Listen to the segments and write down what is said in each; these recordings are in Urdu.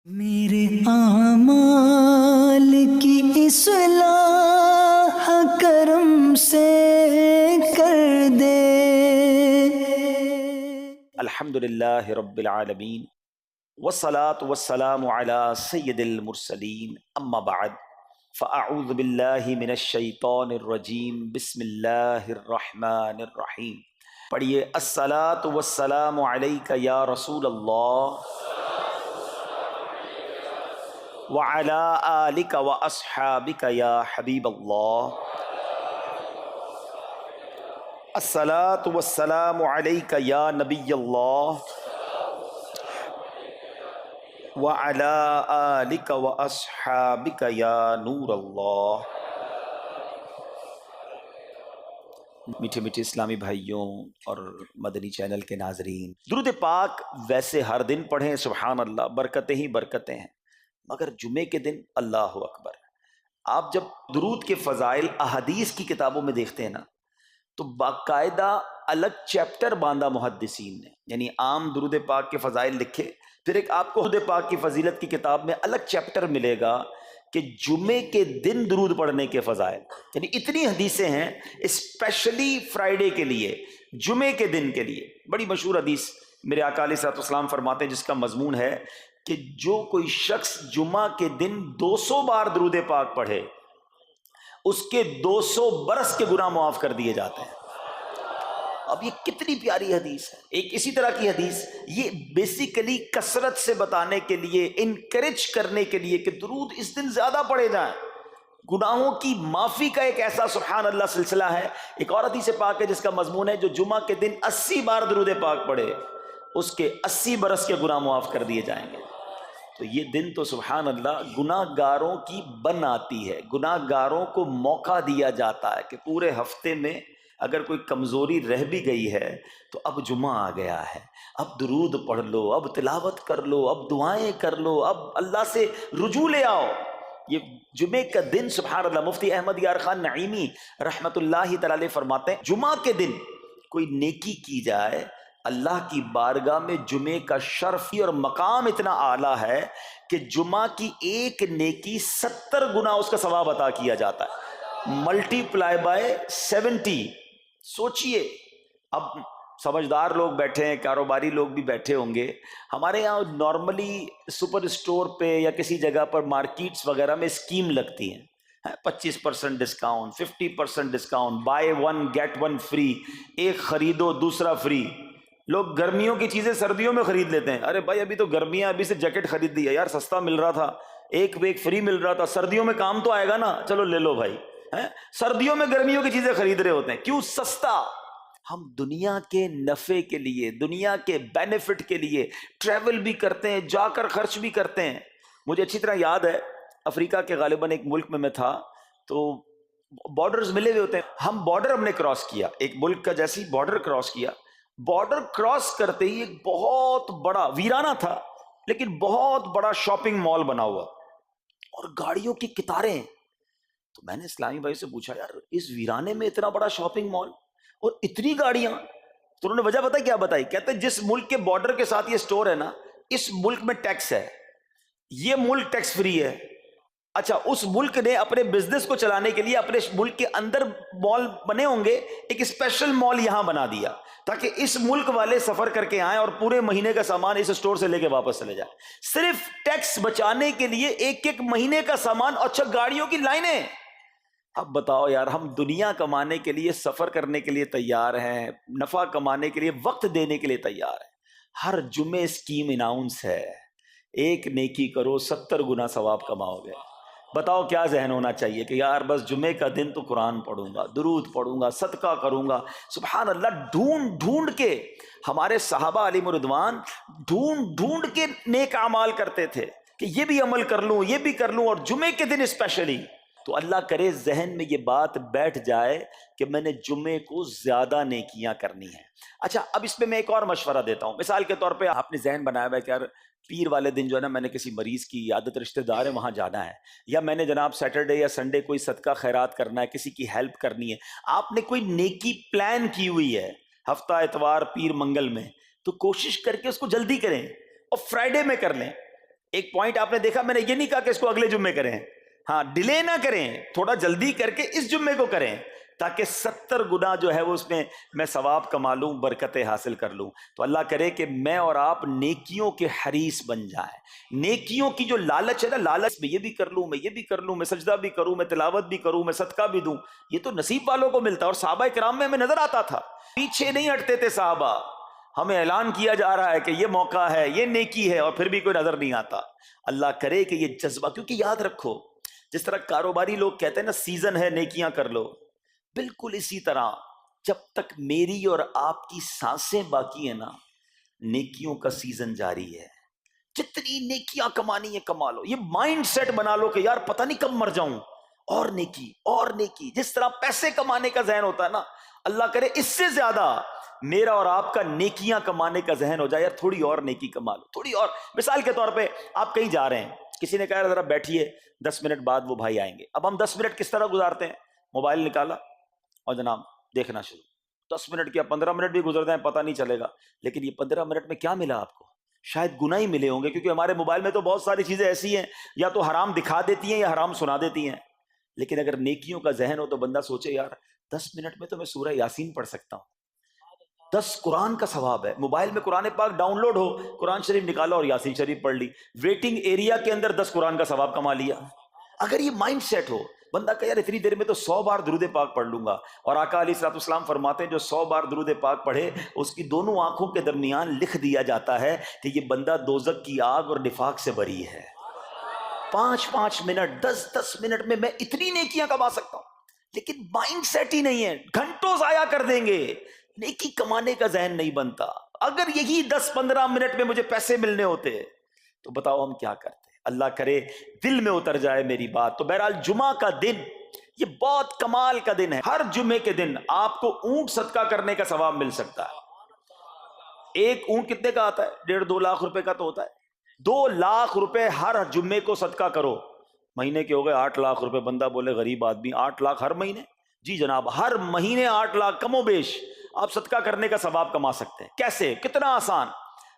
میرے اعمال کی اصلاح کرم سے کر دے۔ الحمدللہ رب العالمین والصلاة والسلام علی سید المرسلین اما بعد فاعوذ باللہ من الشیطان الرجیم بسم اللہ الرحمن الرحیم۔ پڑھیے الصلاۃ والسلام علیک یا رسول اللہ وعلی آلک واصحابک یا حبیب اللہ۔ الصلاۃ والسلام علیک یا نبی اللہ وعلی آلک واصحابک یا نور اللہ۔ میٹھے میٹھے اسلامی بھائیوں اور مدنی چینل کے ناظرین، درود پاک ویسے ہر دن پڑھیں، سبحان اللہ، برکتیں ہی برکتیں ہیں، مگر جمعے کے دن اللہ اکبر۔ آپ جب درود کے فضائل احادیث کی کتابوں میں دیکھتے ہیں نا، تو باقاعدہ الگ چیپٹر باندھا محدثین نے، یعنی عام درود پاک کے فضائل لکھے، پھر ایک آپ کو درود پاک کی فضیلت کی کتاب میں الگ چیپٹر ملے گا کہ جمعے کے دن درود پڑھنے کے فضائل، یعنی اتنی حدیثیں ہیں اسپیشلی فرائیڈے کے لیے، جمعے کے دن کے لیے۔ بڑی مشہور حدیث میرے آقا علیہ الصلوۃ والسلام فرماتے ہیں، جس کا مضمون ہے کہ جو کوئی شخص جمعہ کے دن 200 بار درود پاک پڑھے، اس کے 200 برس کے گناہ معاف کر دیے جاتے ہیں۔ اب یہ کتنی پیاری حدیث ہے۔ ایک اسی طرح کی حدیث، یہ بیسیکلی کثرت سے بتانے کے لیے، انکریج کرنے کے لیے کہ درود اس دن زیادہ پڑھے جائیں، گناہوں کی معافی کا ایک ایسا سبحان اللہ سلسلہ ہے۔ ایک اور حدیث پاک ہے جس کا مضمون ہے جو جمعہ کے دن 80 بار درود پاک پڑھے، اس کے 80 برس کے گناہ معاف کر دیے جائیں گے۔ تو یہ دن تو سبحان اللہ گناہ گاروں کی بن آتی ہے، گناہ گاروں کو موقع دیا جاتا ہے کہ پورے ہفتے میں اگر کوئی کمزوری رہ بھی گئی ہے تو اب جمعہ آ گیا ہے، اب درود پڑھ لو، اب تلاوت کر لو، اب دعائیں کر لو، اب اللہ سے رجوع لے آؤ۔ یہ جمعے کا دن سبحان اللہ، مفتی احمد یار خان نعیمی رحمت اللہ تعالی علیہ فرماتے ہیں، جمعہ کے دن کوئی نیکی کی جائے، اللہ کی بارگاہ میں جمعے کا شرف اور مقام اتنا اعلیٰ ہے کہ جمعہ کی ایک نیکی 70 گنا اس کا ثواب عطا کیا جاتا ہے، ملٹی پلائی بائی 70۔ سوچئے، اب سمجھدار لوگ بیٹھے ہیں، کاروباری لوگ بھی بیٹھے ہوں گے، ہمارے یہاں نارملی سپر اسٹور پہ یا کسی جگہ پر مارکیٹس وغیرہ میں اسکیم لگتی ہیں، 25% discount, 50% discount, buy one get one free, ایک خریدو دوسرا فری۔ لوگ گرمیوں کی چیزیں سردیوں میں خرید لیتے ہیں، ارے بھائی ابھی تو گرمیاں، ابھی سے جیکٹ خرید دی ہے یار، سستا مل رہا تھا، ایک پہ ایک فری مل رہا تھا، سردیوں میں کام تو آئے گا نا، چلو لے لو بھائی۔ سردیوں میں گرمیوں کی چیزیں خرید رہے ہوتے ہیں، کیوں؟ سستا۔ ہم دنیا کے نفع کے لیے، دنیا کے بینیفٹ کے لیے ٹریول بھی کرتے ہیں، جا کر خرچ بھی کرتے ہیں۔ مجھے اچھی طرح یاد ہے، افریقہ کے غالباً ایک ملک میں تھا، تو بارڈرز ملے ہوئے ہوتے ہیں، ہم بارڈر ہم نے کراس کیا، ایک ملک کا جیسی بارڈر کراس کیا، بارڈر کراس کرتے ہی ایک بہت بڑا ویرانہ تھا لیکن بہت بڑا شاپنگ مال بنا ہوا اور گاڑیوں کی قطاریں۔ تو میں نے اسلامی بھائی سے پوچھا، یار اس ویرانے میں اتنا بڑا شاپنگ مال اور اتنی گاڑیاں؟ تو انہوں نے وجہ پتہ کیا بتائی؟ کہتے ہیں جس ملک کے بارڈر کے ساتھ یہ سٹور ہے نا، اس ملک میں ٹیکس ہے، یہ ملک ٹیکس فری ہے۔ اچھا، اس ملک نے اپنے بزنس کو چلانے کے لیے اپنے ملک کے اندر مال بنے ہوں گے، ایک اسپیشل مال یہاں بنا دیا تاکہ اس ملک والے سفر کر کے آئیں اور پورے مہینے کا سامان اس سٹور سے لے کے واپس چلے جائیں، صرف ٹیکس بچانے کے لیے، ایک ایک مہینے کا سامان۔ اچھا، گاڑیوں کی لائنیں۔ اب بتاؤ یار، ہم دنیا کمانے کے لیے، سفر کرنے کے لیے تیار ہیں، نفع کمانے کے لیے، وقت دینے کے لیے تیار ہیں، ہر جمعے اسکیم اناؤنس ہے، ایک نیکی کرو 70 گنا ثواب کماؤ گے۔ بتاؤ کیا ذہن ہونا چاہیے کہ یار بس جمعے کا دن تو قرآن پڑھوں گا، درود پڑھوں گا، صدقہ کروں گا۔ سبحان اللہ، ڈھونڈ ڈھونڈ کے ہمارے صحابہ علیہ رضوان ڈھونڈ ڈھونڈ کے نیک اعمال کرتے تھے کہ یہ بھی عمل کر لوں، یہ بھی کر لوں، اور جمعے کے دن اسپیشلی۔ تو اللہ کرے ذہن میں یہ بات بیٹھ جائے کہ میں نے جمعے کو زیادہ نیکیاں کرنی ہیں۔ اچھا، اب اس پہ میں ایک اور مشورہ دیتا ہوں۔ مثال کے طور پہ آپ نے ذہن بنایا ہوا ہے کہ یار پیر والے دن جو ہے نا، میں نے کسی مریض کی عیادت، رشتہ دار ہے وہاں جانا ہے، یا میں نے جناب سیٹرڈے یا سنڈے کوئی صدقہ خیرات کرنا ہے، کسی کی ہیلپ کرنی ہے۔ آپ نے کوئی نیکی پلان کی ہوئی ہے ہفتہ اتوار پیر منگل میں، تو کوشش کر کے اس کو جلدی کریں اور فرائیڈے میں کر لیں۔ ایک پوائنٹ آپ نے دیکھا، میں نے یہ نہیں کہا کہ اس کو اگلے جمعے کریں، ہاں ڈیلے نہ کریں، تھوڑا جلدی کر کے اس جمعے کو کریں تاکہ 70 گنا جو ہے وہ اس میں ثواب کما لوں، برکتیں حاصل کر لوں۔ تو اللہ کرے کہ میں اور آپ نیکیوں کے حریص بن جائیں۔ نیکیوں کی جو لالچ ہے نا، لالچ میں یہ بھی کر لوں، میں یہ بھی کر لوں، میں سجدہ بھی کروں، میں تلاوت بھی کروں، میں صدقہ بھی دوں، یہ تو نصیب والوں کو ملتا ہے۔ اور صحابہ کرام میں ہمیں نظر آتا تھا، پیچھے نہیں ہٹتے تھے صحابہ، ہمیں اعلان کیا جا رہا ہے کہ یہ موقع ہے، یہ نیکی ہے، اور پھر بھی کوئی نظر نہیں آتا۔ اللہ کرے کہ یہ جذبہ، کیونکہ یاد رکھو جس طرح کاروباری لوگ کہتے ہیں نا سیزن ہے نیکیاں کر لو، بالکل اسی طرح جب تک میری اور آپ کی سانسیں باقی ہیں نا، نیکیوں کا سیزن جاری ہے۔ جتنی نیکیاں کمانی ہے کما لو، یہ مائنڈ سیٹ بنا لو کہ یار پتہ نہیں کب مر جاؤں، اور نیکی اور نیکی۔ جس طرح پیسے کمانے کا ذہن ہوتا ہے نا، اللہ کرے اس سے زیادہ میرا اور آپ کا نیکیاں کمانے کا ذہن ہو جائے، یار تھوڑی اور نیکی کما لو، تھوڑی اور۔ مثال کے طور پہ آپ کہیں جا رہے ہیں، کسی نے کہا ذرا بیٹھیے 10 منٹ بعد وہ بھائی آئیں گے۔ اب ہم 10 منٹ کس طرح گزارتے ہیں؟ موبائل نکالا اور جناب دیکھنا شروع، 10 منٹ کیا 15 منٹ بھی گزر جائیں پتہ نہیں چلے گا، لیکن یہ 15 منٹ میں کیا ملا آپ کو؟ شاید گناہ ہی ملے ہوں گے، کیونکہ ہمارے موبائل میں تو بہت ساری چیزیں ایسی ہیں یا تو حرام دکھا دیتی ہیں یا حرام سنا دیتی ہیں۔ لیکن اگر نیکیوں کا ذہن ہو تو بندہ سوچے یار 10 منٹ میں تو میں سورہ یاسین پڑھ سکتا ہوں، 10 قرآن کا ثواب ہے۔ موبائل میں قرآن پاک ڈاؤن لوڈ ہو، قرآن شریف نکالا اور یاسین شریف پڑھ لی، ویٹنگ ایریا کے اندر 10 قرآن کا ثواب کما لیا۔ اگر یہ مائنڈ سیٹ ہو، بندہ کہ یار اتنی دیر میں تو 100 بار درود پاک پڑھ لوں گا، اور آقا علیہ الصلوۃ والسلام فرماتے ہیں جو 100 بار درود پاک پڑھے اس کی دونوں آنکھوں کے درمیان لکھ دیا جاتا ہے کہ یہ بندہ دوزخ کی آگ اور نفاق سے بری ہے۔ 5 منٹ 10 منٹ میں اتنی نیکیاں کما سکتا ہوں، لیکن مائنڈ سیٹ ہی نہیں ہے، گھنٹوں ضائع کر دیں گے، نیکی کمانے کا ذہن نہیں بنتا۔ اگر یہی 10-15 منٹ میں مجھے پیسے ملنے ہوتے تو بتاؤ ہم کیا کرتے؟ اللہ کرے دل میں اتر جائے میری بات۔ تو بہرحال جمعہ کا دن یہ بہت کمال کا دن ہے۔ ہر جمعے کے دن آپ کو اونٹ صدقہ کرنے کا ثواب مل سکتا ہے۔ ایک اونٹ کتنے کا آتا ہے؟ 1.5-2 لاکھ روپے کا تو ہوتا ہے۔ 2 لاکھ روپے ہر جمعے کو صدقہ کرو، مہینے کے ہو گئے 8 لاکھ روپے۔ بندہ بولے غریب آدمی 8 لاکھ ہر مہینے؟ جی جناب، ہر مہینے 8 لاکھ کم و بیش آپ صدقہ کرنے کا ثواب کما سکتے ہیں۔ کیسے؟ کتنا آسان۔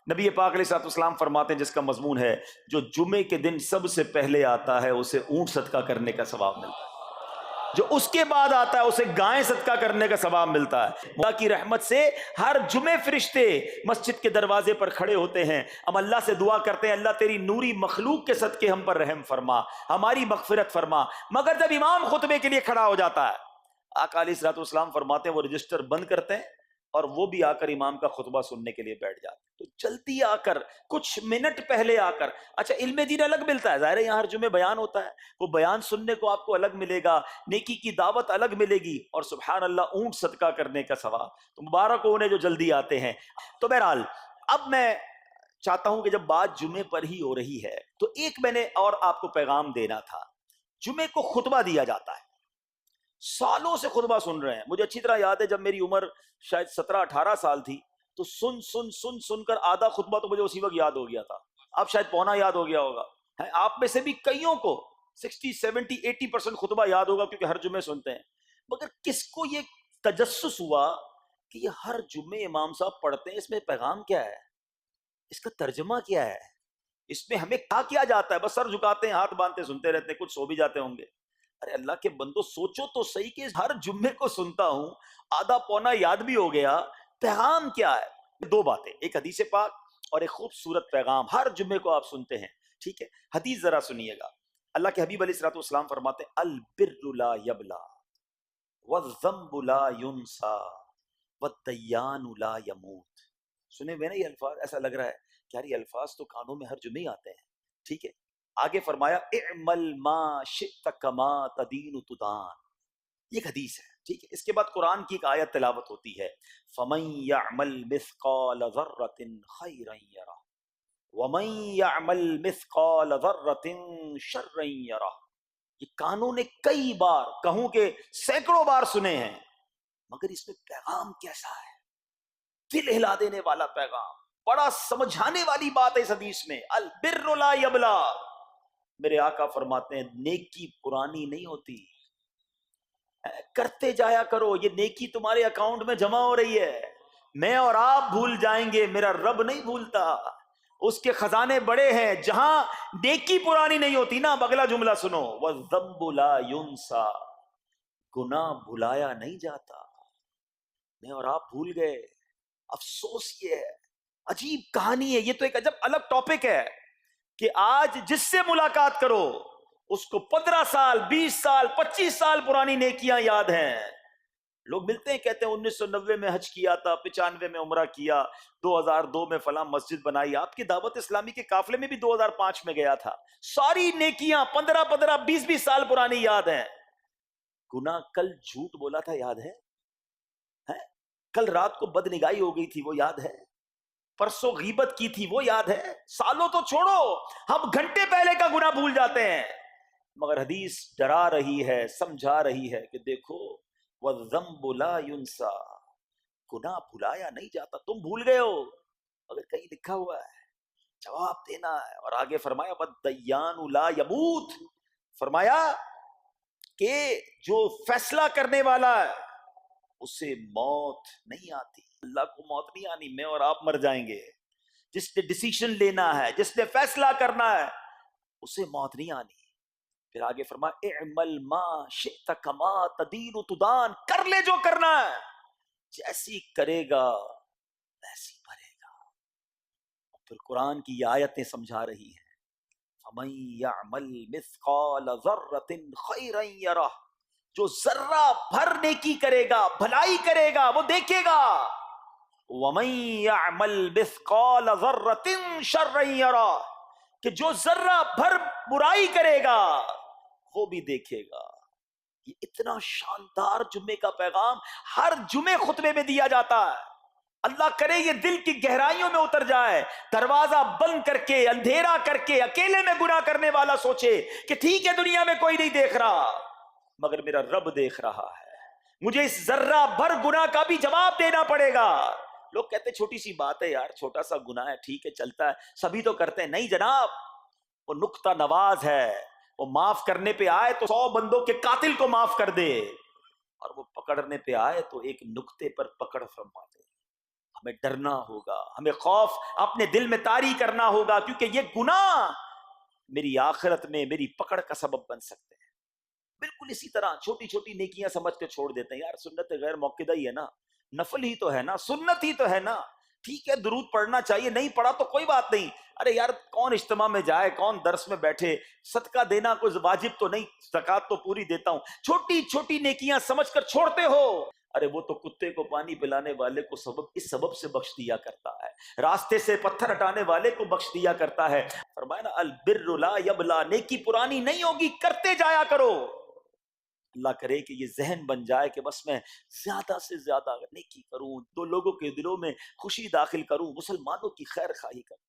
نبی پاک علیہ الصلوۃ والسلام فرماتے ہیں جس کا مضمون ہے جو جمعے کے دن سب سے پہلے آتا ہے اسے اونٹ صدقہ کرنے کا ثواب ملتا ہے، جو اس کے بعد آتا ہے اسے گائے صدقہ کرنے کا ثواب ملتا ہے۔ اللہ کی رحمت سے ہر جمعے فرشتے مسجد کے دروازے پر کھڑے ہوتے ہیں، ہم اللہ سے دعا کرتے ہیں اللہ تیری نوری مخلوق کے صدقے ہم پر رحم فرما، ہماری مغفرت فرما۔ مگر جب امام خطبے کے لیے کھڑا ہو جاتا ہے، آقا علیہ الصلوۃ والسلام فرماتے ہیں وہ رجسٹر بند کرتے ہیں اور وہ بھی آ کر امام کا خطبہ سننے کے لیے بیٹھ جاتے ہیں۔ تو جلدی آ کر، کچھ منٹ پہلے آ کر، اچھا علم دین الگ ملتا ہے، ظاہر ہے یہاں ہر جمعے بیان ہوتا ہے، وہ بیان سننے کو آپ کو الگ ملے گا، نیکی کی دعوت الگ ملے گی، اور سبحان اللہ اونٹ صدقہ کرنے کا ثواب۔ تو مبارک ہو انہیں جو جلدی آتے ہیں۔ تو بہرحال اب میں چاہتا ہوں کہ جب بات جمعے پر ہی ہو رہی ہے تو ایک میں نے اور آپ کو پیغام دینا تھا۔ جمعے کو خطبہ دیا جاتا ہے، سالوں سے خطبہ سن رہے ہیں۔ مجھے اچھی طرح یاد ہے جب میری عمر شاید 17-18 سال تھی تو سن کر آدھا خطبہ تو مجھے اسی وقت یاد ہو گیا تھا، اب شاید پونا یاد ہو گیا ہوگا۔ آپ میں سے بھی کئیوں کو 60-70-80% خطبہ یاد ہوگا کیونکہ ہر جمعے سنتے ہیں۔ مگر کس کو یہ تجسس ہوا کہ یہ ہر جمعے امام صاحب پڑھتے ہیں، اس میں پیغام کیا ہے، اس کا ترجمہ کیا ہے، اس میں ہمیں کیا جاتا ہے؟ بس سر جھکاتے ہیں، ہاتھ باندھتے سنتے رہتے ہیں، کچھ سو بھی جاتے ہوں گے۔ ارے اللہ کے بندو سوچو تو صحیح کہ ہر جمعے کو سنتا ہوں، آدھا پونا یاد بھی ہو گیا، پیغام کیا ہے؟ 2 باتیں، ایک حدیث پاک اور ایک خوبصورت پیغام ہر جمعے کو آپ سنتے ہیں، ٹھیک ہے؟ حدیث ذرا سنیے گا۔ اللہ کے حبیب علیہ الصلوۃ والسلام فرماتے ہیں البر لا یبلا والذنب لا ینسا والدیان لا یموت۔ سنے ہوئے نا یہ الفاظ؟ ایسا لگ رہا ہے کہ یار یہ الفاظ تو کانوں میں ہر جمعے آتے ہیں، ٹھیک ہے؟ آگے فرمایا اعمل ما شئت کما تدین تدان، یہ ایک حدیث ہے، ٹھیک ہے؟ اس کے بعد قرآن کی ایک آیت تلاوت ہوتی ہے فمن یعمل مثقال ذرۃ خیرا یرہ ومن یعمل مثقال ذرۃ شرا یرہ۔ یہ کانوں نے کئی بار، کہوں کہ سینکڑوں بار سنے ہیں، مگر اس میں پیغام کیسا ہے؟ دل ہلا دینے والا پیغام، بڑا سمجھانے والی بات ہے اس حدیث میں۔ البر لا یبلا، میرے آقا فرماتے ہیں نیکی پرانی نہیں ہوتی، کرتے جایا کرو، یہ نیکی تمہارے اکاؤنٹ میں جمع ہو رہی ہے۔ میں اور آپ بھول جائیں گے، میرا رب نہیں بھولتا۔ اس کے خزانے بڑے ہیں. جہاں نیکی پرانی نہیں ہوتی نا. اگلا جملہ سنو, وَالذَّنبُ لَا يُنسَى, گناہ بھلایا نہیں جاتا. میں اور آپ بھول گئے. افسوس یہ ہے, عجیب کہانی ہے یہ, تو ایک عجب الگ ٹاپک ہے کہ آج جس سے ملاقات کرو اس کو 15 سال 20 سال 25 سال پرانی نیکیاں یاد ہیں. لوگ ملتے ہیں کہتے ہیں 1990 میں حج کیا تھا, 95 میں عمرہ کیا, 2002 میں فلاں مسجد بنائی. آپ کی دعوت اسلامی کے قافلے میں بھی 2005 میں گیا تھا. ساری نیکیاں 15 20 سال پرانی یاد ہیں. گناہ کل جھوٹ بولا تھا یاد ہے؟ کل رات کو بدنگاہی ہو گئی تھی وہ یاد ہے؟ پرسوں غیبت کی تھی وہ یاد ہے؟ سالوں تو چھوڑو, ہم گھنٹے پہلے کا گناہ بھول جاتے ہیں. مگر حدیث ڈرا رہی ہے, سمجھا رہی ہے کہ دیکھو وَالذَّنبُ لَا يُنسَى, گناہ بھلایا نہیں جاتا. تم بھول گئے ہو مگر کہیں لکھا ہوا ہے, جواب دینا ہے. اور آگے فرمایا وَالدَّيَّانُ لَا يَمُوتُ, فرمایا کہ جو فیصلہ کرنے والا ہے اسے موت نہیں آتی. اللہ کو موت نہیں آنی, میں اور آپ مر جائیں گے. جس نے ڈیسیشن لینا ہے, جس نے فیصلہ کرنا ہے, اسے موت نہیں آنی. پھر آگے فرمایا اعمل ما شئت کما تدین تدان, کر لے جو کرنا ہے, جیسی کرے گا ویسی بھرے گا. پھر قرآن کی یہ آیتیں سمجھا رہی ہیں فَمَن يَعْمَلْ مِثْقَالَ ذَرَّةٍ خَيْرًا يَرَهُ, جو ذرہ بھر نیکی کرے گا, بھلائی کرے گا, وہ دیکھے گا. وَمَن يَعْمَلْ مِثْقَالَ ذَرَّةٍ شَرًّا يَرَهُ, کہ جو ذرہ بھر برائی کرے گا وہ بھی دیکھے گا. یہ اتنا شاندار جمعے کا پیغام ہر جمعے خطبے میں دیا جاتا ہے. اللہ کرے یہ دل کی گہرائیوں میں اتر جائے. دروازہ بند کر کے, اندھیرا کر کے, اکیلے میں گناہ کرنے والا سوچے کہ ٹھیک ہے دنیا میں کوئی نہیں دیکھ رہا مگر میرا رب دیکھ رہا ہے, مجھے اس ذرہ بھر گناہ کا بھی جواب دینا پڑے گا. لوگ کہتے ہیں چھوٹی سی بات ہے یار, چھوٹا سا گناہ ہے, ٹھیک ہے چلتا ہے, سبھی تو کرتے ہیں. نہیں جناب, وہ نقطہ نواز ہے. وہ معاف کرنے پہ آئے تو 100 بندوں کے قاتل کو معاف کر دے, اور وہ پکڑنے پہ آئے تو ایک نقطے پر پکڑ فرما دے. ہمیں ڈرنا ہوگا, ہمیں خوف اپنے دل میں طاری کرنا ہوگا, کیونکہ یہ گناہ میری آخرت میں میری پکڑ کا سبب بن سکتے ہیں. بالکل اسی طرح چھوٹی چھوٹی نیکیاں سمجھ کے چھوڑ دیتے ہیں. یار سنت غیر موقدہ ہی ہے نا, نفل ہی تو ہے نا, سنت ہی تو ہے نا, ٹھیک ہے درود پڑھنا چاہیے, نہیں پڑھا تو کوئی بات نہیں. ارے یار کون اجتماع میں جائے, کون درس میں بیٹھے, صدقہ دینا کوئی واجب تو نہیں, زکوٰۃ تو پوری دیتا ہوں. چھوٹی چھوٹی نیکیاں سمجھ کر چھوڑتے ہو. ارے وہ تو کتے کو پانی پلانے والے کو اس سبب سے بخش دیا کرتا ہے, راستے سے پتھر ہٹانے والے کو بخش دیا کرتا ہے. فرمایا نا البر لا یبلا, نیکی پرانی نہیں ہوگی, کرتے جایا کرو. اللہ کرے کہ یہ ذہن بن جائے کہ بس میں زیادہ سے زیادہ نیکی کروں, 2 لوگوں کے دلوں میں خوشی داخل کروں, مسلمانوں کی خیر خواہی کروں.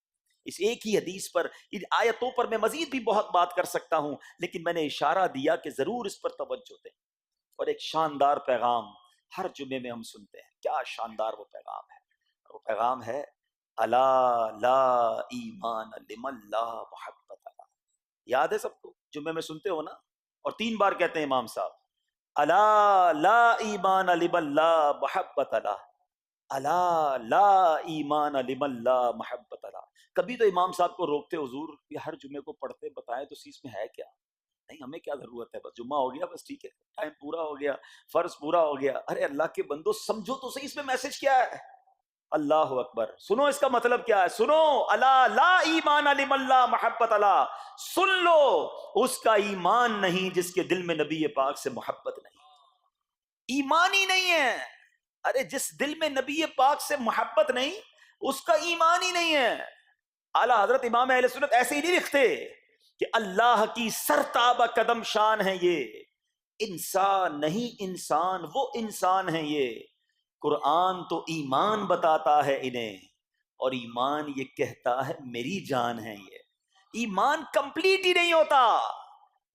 اس ایک ہی حدیث پر, ان آیتوں پر میں مزید بھی بہت بات کر سکتا ہوں, لیکن میں نے اشارہ دیا کہ ضرور اس پر توجہ دیں. اور ایک شاندار پیغام ہر جمعے میں ہم سنتے ہیں. کیا شاندار وہ پیغام ہے, وہ پیغام ہے الا لا ایمان لمن لا محبت له. یاد ہے سب کو, جمعے میں سنتے ہو نا, اور 3 بار کہتے ہیں امام صاحب الا لا ایمان لمن لا محبت له, الا لا ایمان لمن لا محبت له. کبھی تو امام صاحب کو روکتے, حضور یہ ہر جمعے کو پڑھتے بتائیں تو اس میں ہے کیا؟ نہیں ہمیں کیا ضرورت ہے, بس جمعہ ہو گیا بس ٹھیک ہے, ٹائم پورا ہو گیا, فرض پورا ہو گیا. ارے اللہ کے بندو سمجھو تو صحیح اس میں میسج کیا ہے. اللہ اکبر, سنو اس کا مطلب کیا ہے, سنو الا لا ایمان لمن لا محبت له, سن لو اس کا ایمان نہیں جس کے دل میں نبی پاک سے محبت نہیں, ایمان ہی نہیں ہے. ارے جس دل میں نبی پاک سے محبت نہیں اس کا ایمان ہی نہیں ہے. اعلیٰ حضرت امام اہل سنت ایسے ہی نہیں لکھتے کہ اللہ کی سرتابہ قدم شان ہے یہ, انسان نہیں انسان, وہ انسان ہے یہ. قرآن تو ایمان بتاتا ہے انہیں, اور ایمان یہ کہتا ہے میری جان ہے یہ. ایمان کمپلیٹ ہی نہیں ہوتا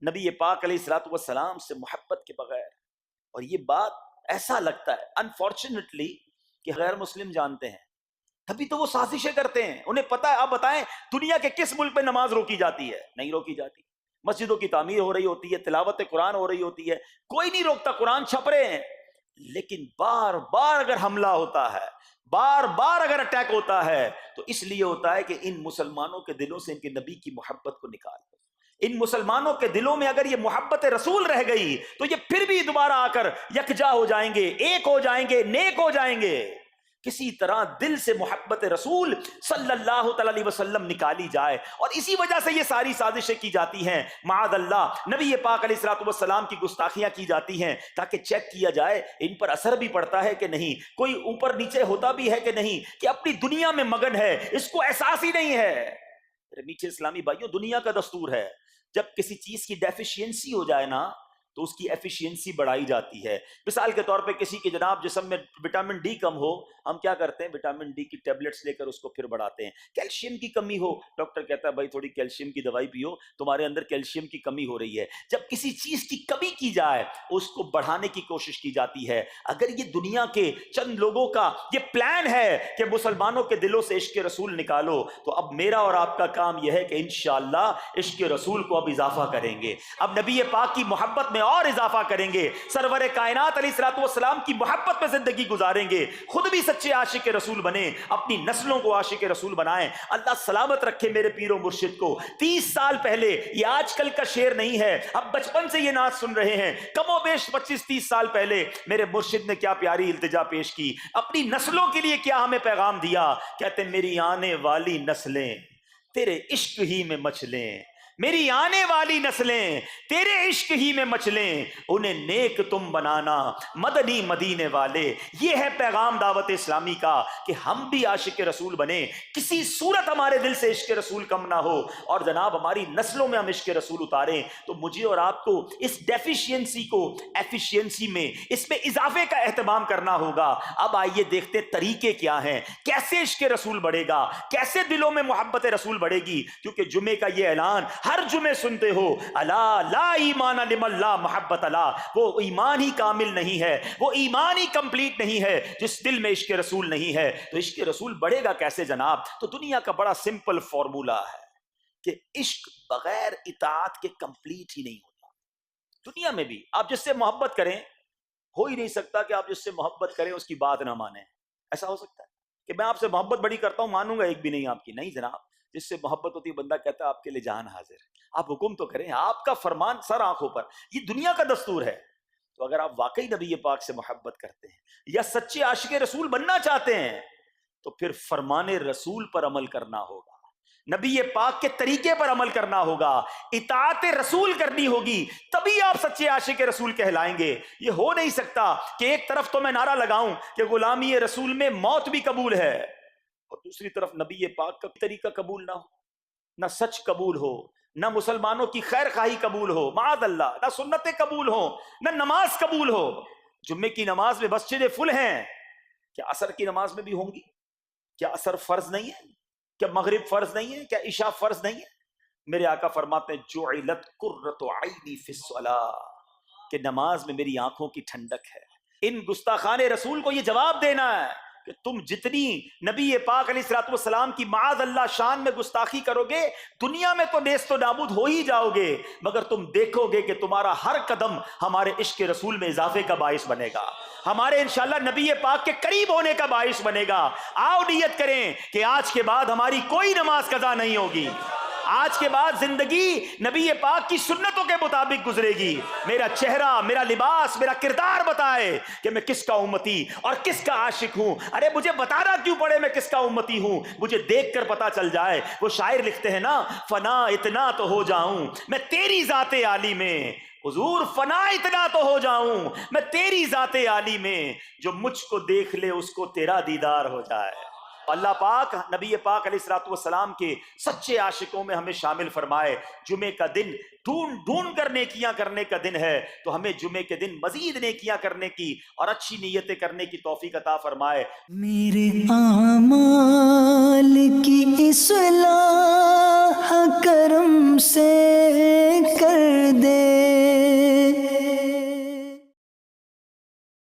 نبی پاک علیہ الصلوۃ والسلام سے محبت کے بغیر. اور یہ بات ایسا لگتا ہے انفارچونیٹلی کہ غیر مسلم جانتے ہیں, تبھی تو وہ سازشیں کرتے ہیں. انہیں پتا ہے, آپ بتائیں دنیا کے کس ملک میں نماز روکی جاتی ہے؟ نہیں روکی جاتی. مسجدوں کی تعمیر ہو رہی ہوتی ہے, تلاوت قرآن ہو رہی ہوتی ہے, کوئی نہیں روکتا, قرآن چھپ رہے ہیں. لیکن بار بار اگر حملہ ہوتا ہے, بار بار اگر اٹیک ہوتا ہے تو اس لیے ہوتا ہے کہ ان مسلمانوں کے دلوں سے ان کے نبی کی محبت کو نکال دو. ان مسلمانوں کے دلوں میں اگر یہ محبت رسول رہ گئی تو یہ پھر بھی دوبارہ آ کر یکجا ہو جائیں گے, ایک ہو جائیں گے, نیک ہو جائیں گے. کسی طرح دل سے محبت رسول صلی اللہ تعالی علیہ وسلم نکالی جائے, اور اسی وجہ سے یہ ساری سازشیں کی جاتی ہیں. معاذ اللہ نبی پاک علیہ الصلوۃ والسلام کی گستاخیاں کی جاتی ہیں تاکہ چیک کیا جائے ان پر اثر بھی پڑتا ہے کہ نہیں, کوئی اوپر نیچے ہوتا بھی ہے کہ نہیں, کہ اپنی دنیا میں مگن ہے, اس کو احساس ہی نہیں ہے. میٹھے اسلامی بھائیوں, دنیا کا دستور ہے جب کسی چیز کی ڈیفیشینسی ہو جائے نا تو اس کی ایفیشینسی بڑھائی جاتی ہے. مثال کے طور پہ کسی کے جناب جسم میں وٹامن ڈی کم ہو, ہم کیا کرتے ہیں, وٹامن ڈی کی ٹیبلٹس لے کر اس کو پھر بڑھاتے ہیں. کیلشیم کی کمی ہو, ڈاکٹر کہتا ہے بھائی تھوڑی کیلشیم کی دوائی پیو, تمہارے اندر کیلشیم کی کمی ہو رہی ہے. جب کسی چیز کی کمی کی جائے اس کو بڑھانے کی کوشش کی جاتی ہے. اگر یہ دنیا کے چند لوگوں کا یہ پلان ہے کہ مسلمانوں کے دلوں سے عشق رسول نکالو, تو اب میرا اور آپ کا کام یہ ہے کہ انشاءاللہ عشق رسول کو اب اضافہ کریں گے, اب نبی پاک کی محبت میں اور اضافہ کریں گے, سرور کائنات علیہ الصلوۃ والسلام کی محبت میں زندگی گزاریں گے, خود بھی سچے عاشق رسول بنیں, اپنی نسلوں کو عاشق رسول بنائیں. اللہ سلامت رکھے میرے پیر و مرشد کو. 30 سال پہلے, یہ آج کل کا شعر نہیں ہے, اب بچپن سے یہ نعت سن رہے ہیں, کم و بیش 25-30 سال پہلے میرے مرشد نے کیا پیاری التجا پیش کی, اپنی نسلوں کے لیے کیا ہمیں پیغام دیا. کہتے میری آنے والی نسلیں تیرے عشق ہی میں مچلیں, میری آنے والی نسلیں تیرے عشق ہی میں مچلیں, انہیں نیک تم بنانا مدنی مدینے والے. یہ ہے پیغام دعوت اسلامی کا کہ ہم بھی عاشق رسول بنیں, کسی صورت ہمارے دل سے عشق رسول کم نہ ہو, اور جناب ہماری نسلوں میں ہم عشق رسول اتاریں. تو مجھے اور آپ کو اس ڈیفیشینسی کو ایفیشینسی میں, اس میں اضافے کا اہتمام کرنا ہوگا. اب آئیے دیکھتے طریقے کیا ہیں, کیسے عشق رسول بڑھے گا, کیسے دلوں میں محبت رسول بڑھے گی. کیونکہ جمعے کا یہ اعلان ہر جمعے سنتے ہو, الا لا ایمان لمن لا محبت لا, وہ ایمان ہی کامل نہیں ہے, وہ ایمان ہی کمپلیٹ نہیں ہے جس دل میں عشق رسول نہیں ہے. تو عشق رسول بڑھے گا کیسے جناب؟ تو دنیا کا بڑا سمپل فارمولا ہے کہ عشق بغیر اطاعت کے کمپلیٹ ہی نہیں ہوتا. دنیا میں بھی آپ جس سے محبت کریں, ہو ہی نہیں سکتا کہ آپ جس سے محبت کریں اس کی بات نہ مانیں. ایسا ہو سکتا ہے کہ میں آپ سے محبت بڑی کرتا ہوں, مانوں گا ایک بھی نہیں آپ کی؟ نہیں جناب. جس سے محبت ہوتی ہے بندہ کہتا ہے آپ کے لیے جان حاضر ہے, آپ حکم تو کریں, آپ کا فرمان سر آنکھوں پر. یہ دنیا کا دستور ہے. تو اگر آپ واقعی نبی پاک سے محبت کرتے ہیں یا سچے عاشق رسول بننا چاہتے ہیں تو پھر فرمان رسول پر عمل کرنا ہوگا, نبی پاک کے طریقے پر عمل کرنا ہوگا, اطاعت رسول کرنی ہوگی, تبھی آپ سچے عاشق رسول کہلائیں گے. یہ ہو نہیں سکتا کہ ایک طرف تو میں نعرہ لگاؤں کہ غلامی رسول میں موت بھی قبول ہے, اور دوسری طرف نبی پاک کا طریقہ قبول نہ ہو, نہ سچ قبول ہو, نہ مسلمانوں کی خیر خواہی قبول ہو, معاذ اللہ, نہ سنتیں قبول ہو, نہ نماز قبول ہو. جمعے کی نماز میں مسجدیں فل ہیں, کیا عصر کی نماز میں بھی ہوں گی؟ کیا عصر فرض نہیں ہے؟ کیا مغرب فرض نہیں ہے؟ کیا عشاء فرض نہیں ہے؟ میرے آقا فرماتے ہیں جعلت قرۃ عینی فی الصلاۃ, کہ نماز میں میری آنکھوں کی ٹھنڈک ہے. ان گستاخان رسول کو یہ جواب دینا ہے کہ تم جتنی نبی پاک علیہ الصلوۃ والسلام کی معاذ اللہ شان میں گستاخی کرو گے, دنیا میں تو نیست و نابود ہو ہی جاؤ گے, مگر تم دیکھو گے کہ تمہارا ہر قدم ہمارے عشق رسول میں اضافے کا باعث بنے گا, ہمارے انشاءاللہ نبی پاک کے قریب ہونے کا باعث بنے گا. آؤ نیت کریں کہ آج کے بعد ہماری کوئی نماز قضا نہیں ہوگی, آج کے بعد زندگی نبی پاک کی سنتوں کے مطابق گزرے گی. میرا چہرہ, میرا لباس, میرا کردار بتائے کہ میں کس کا امتی اور کس کا عاشق ہوں. ارے مجھے بتانا کیوں پڑے میں کس کا امتی ہوں, مجھے دیکھ کر پتا چل جائے. وہ شاعر لکھتے ہیں نا, فنا اتنا تو ہو جاؤں میں تیری ذات عالی میں, حضور فنا اتنا تو ہو جاؤں میں تیری ذات عالی میں, جو مجھ کو دیکھ لے اس کو تیرا دیدار ہو جائے. اللہ پاک نبی پاک علیہ الصلوۃ والسلام کے سچے عاشقوں میں ہمیں شامل فرمائے. جمعے کا دن ڈھونڈ کر نیکیاں کرنے کا دن ہے, تو ہمیں جمعے کے دن مزید نیکیاں کرنے کی اور اچھی نیتیں کرنے کی توفیق عطا فرمائے. میرے اعمال کی اصلاح